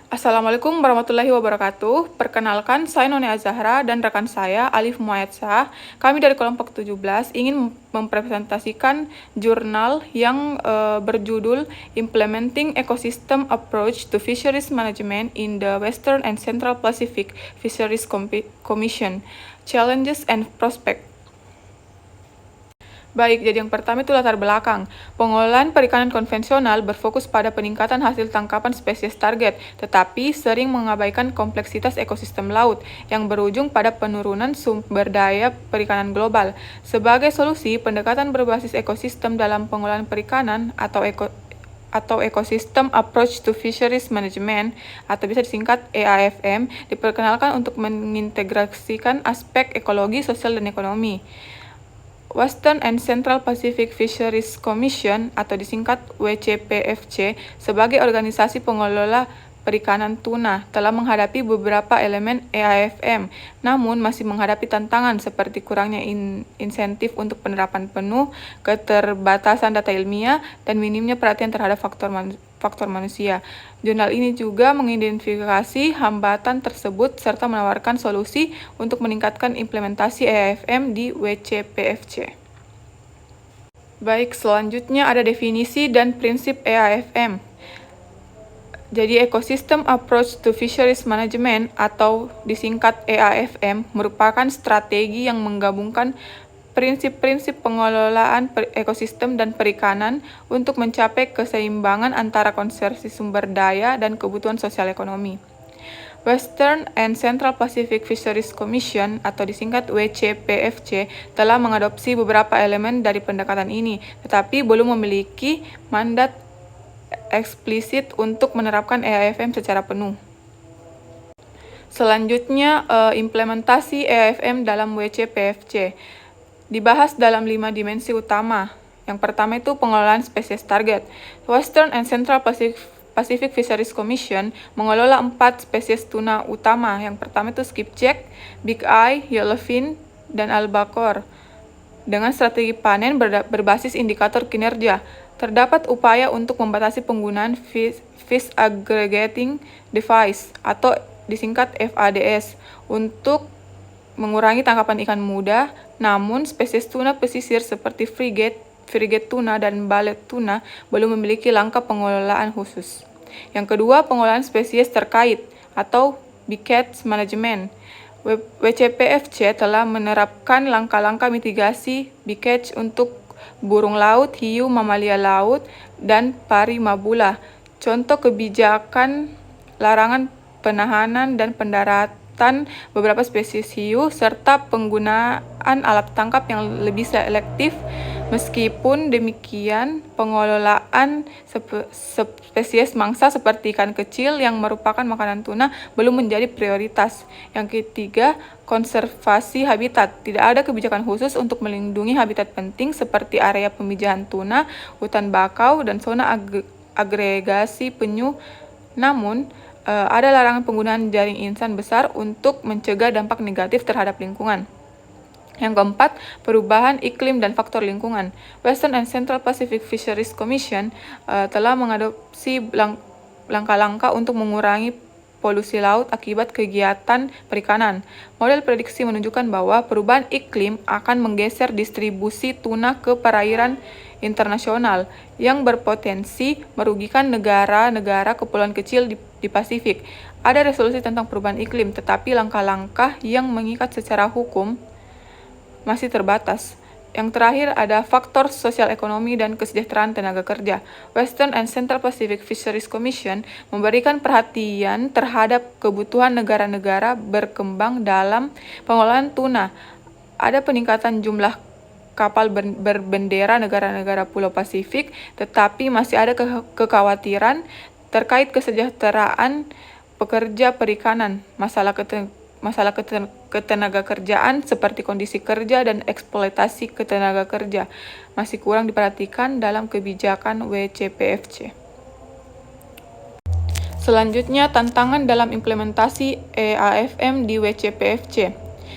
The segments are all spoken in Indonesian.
Assalamualaikum warahmatullahi wabarakatuh. Perkenalkan, saya None Azahra dan rekan saya Alif Muayyadsyah. Kami dari kelompok 17 ingin mempresentasikan jurnal yang berjudul Implementing Ecosystem Approach to Fisheries Management in the Western and Central Pacific Fisheries Commission, Challenges and Prospects. Baik, jadi yang pertama itu latar belakang. Pengolahan perikanan konvensional berfokus pada peningkatan hasil tangkapan spesies target, tetapi sering mengabaikan kompleksitas ekosistem laut yang berujung pada penurunan sumber daya perikanan global. Sebagai solusi, pendekatan berbasis ekosistem dalam pengolahan perikanan atau Ecosystem Approach to Fisheries Management atau bisa disingkat EAFM diperkenalkan untuk mengintegrasikan aspek ekologi, sosial, dan ekonomi. Western and Central Pacific Fisheries Commission atau disingkat WCPFC sebagai organisasi pengelola perikanan tuna telah menghadapi beberapa elemen EAFM, namun masih menghadapi tantangan seperti kurangnya insentif untuk penerapan penuh, keterbatasan data ilmiah, dan minimnya perhatian terhadap faktor manusia. Jurnal ini juga mengidentifikasi hambatan tersebut serta menawarkan solusi untuk meningkatkan implementasi EAFM di WCPFC. Baik, selanjutnya ada definisi dan prinsip EAFM. Jadi, Ecosystem Approach to Fisheries Management atau disingkat EAFM merupakan strategi yang menggabungkan prinsip-prinsip pengelolaan ekosistem dan perikanan untuk mencapai keseimbangan antara konservasi sumber daya dan kebutuhan sosial ekonomi. Western and Central Pacific Fisheries Commission atau disingkat WCPFC telah mengadopsi beberapa elemen dari pendekatan ini, tetapi belum memiliki mandat eksplisit untuk menerapkan EAFM secara penuh. Selanjutnya, implementasi EAFM dalam WCPFC dibahas dalam 5 dimensi utama. Yang pertama itu pengelolaan spesies target. Western and Central Pacific Fisheries Commission mengelola 4 spesies tuna utama. Yang pertama itu skipjack, big eye, yellowfin, dan albacore. Dengan strategi panen berbasis indikator kinerja, terdapat upaya untuk membatasi penggunaan Fish Aggregating Device atau disingkat FADS untuk mengurangi tangkapan ikan muda, namun spesies tuna pesisir seperti frigate tuna dan ballet tuna belum memiliki langkah pengelolaan khusus. Yang kedua, pengolahan spesies terkait atau bycatch management. WCPFC telah menerapkan langkah-langkah mitigasi bycatch untuk burung laut, hiu, mamalia laut, dan pari mabula. Contoh kebijakan larangan penahanan dan pendaratan beberapa spesies hiu, serta penggunaan alat tangkap yang lebih selektif. Meskipun demikian, pengelolaan spesies mangsa seperti ikan kecil yang merupakan makanan tuna belum menjadi prioritas. Yang ketiga, konservasi habitat. Tidak ada kebijakan khusus untuk melindungi habitat penting seperti area pemijahan tuna, hutan bakau, dan zona agregasi penyu. Namun, ada larangan penggunaan jaring insan besar untuk mencegah dampak negatif terhadap lingkungan. Yang keempat, perubahan iklim dan faktor lingkungan. Western and Central Pacific Fisheries Commission telah mengadopsi langkah-langkah untuk mengurangi polusi laut akibat kegiatan perikanan. Model prediksi menunjukkan bahwa perubahan iklim akan menggeser distribusi tuna ke perairan internasional yang berpotensi merugikan negara-negara kepulauan kecil di Pasifik. Ada resolusi tentang perubahan iklim, tetapi langkah-langkah yang mengikat secara hukum masih terbatas. Yang terakhir ada faktor sosial ekonomi dan kesejahteraan tenaga kerja. Western and Central Pacific Fisheries Commission memberikan perhatian terhadap kebutuhan negara-negara berkembang dalam pengolahan tuna. Ada peningkatan jumlah kapal berbendera negara-negara Pulau Pasifik, tetapi masih ada kekhawatiran terkait kesejahteraan pekerja perikanan, masalah ketenaga kerjaan seperti kondisi kerja dan eksploitasi ketenaga kerja masih kurang diperhatikan dalam kebijakan WCPFC. Selanjutnya, tantangan dalam implementasi EAFM di WCPFC.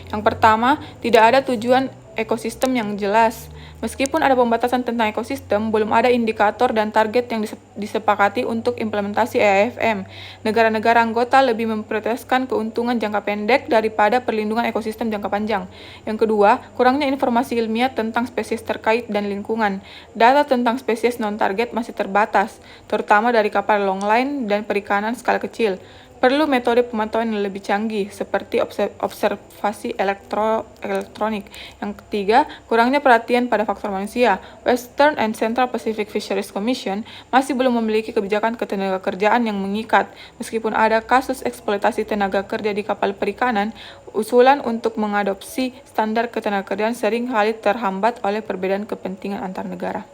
Yang pertama, tidak ada tujuan ekosistem yang jelas. Meskipun ada pembatasan tentang ekosistem, belum ada indikator dan target yang disepakati untuk implementasi EAFM. Negara-negara anggota lebih memprioritaskan keuntungan jangka pendek daripada perlindungan ekosistem jangka panjang. Yang kedua, kurangnya informasi ilmiah tentang spesies terkait dan lingkungan. Data tentang spesies non-target masih terbatas, terutama dari kapal longline dan perikanan skala kecil. Perlu metode pemantauan yang lebih canggih, seperti observasi elektronik. Yang ketiga, kurangnya perhatian pada faktor manusia. Western and Central Pacific Fisheries Commission masih belum memiliki kebijakan ketenagakerjaan yang mengikat. Meskipun ada kasus eksploitasi tenaga kerja di kapal perikanan, usulan untuk mengadopsi standar ketenagakerjaan sering kali terhambat oleh perbedaan kepentingan antar negara.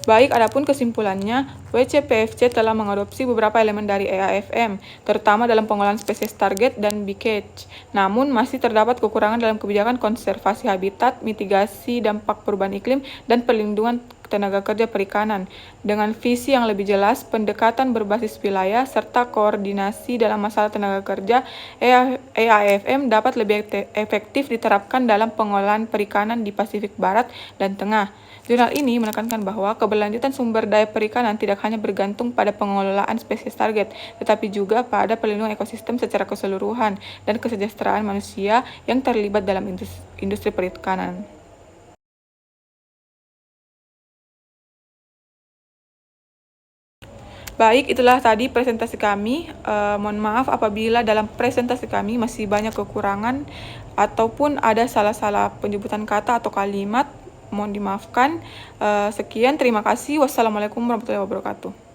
Baik, adapun kesimpulannya, WCPFC telah mengadopsi beberapa elemen dari EAFM, terutama dalam pengolahan spesies target dan BCATCH. Namun, masih terdapat kekurangan dalam kebijakan konservasi habitat, mitigasi dampak perubahan iklim, dan perlindungan tenaga kerja perikanan. Dengan visi yang lebih jelas, pendekatan berbasis wilayah, serta koordinasi dalam masalah tenaga kerja, EAFM dapat lebih efektif diterapkan dalam pengolahan perikanan di Pasifik Barat dan Tengah. Jurnal ini menekankan bahwa keberlanjutan sumber daya perikanan tidak hanya bergantung pada pengelolaan spesies target, tetapi juga pada perlindungan ekosistem secara keseluruhan dan kesejahteraan manusia yang terlibat dalam industri perikanan. Baik, itulah tadi presentasi kami. Mohon maaf apabila dalam presentasi kami masih banyak kekurangan ataupun ada salah-salah penyebutan kata atau kalimat. Mohon dimaafkan. Sekian, terima kasih. Wassalamualaikum warahmatullahi wabarakatuh.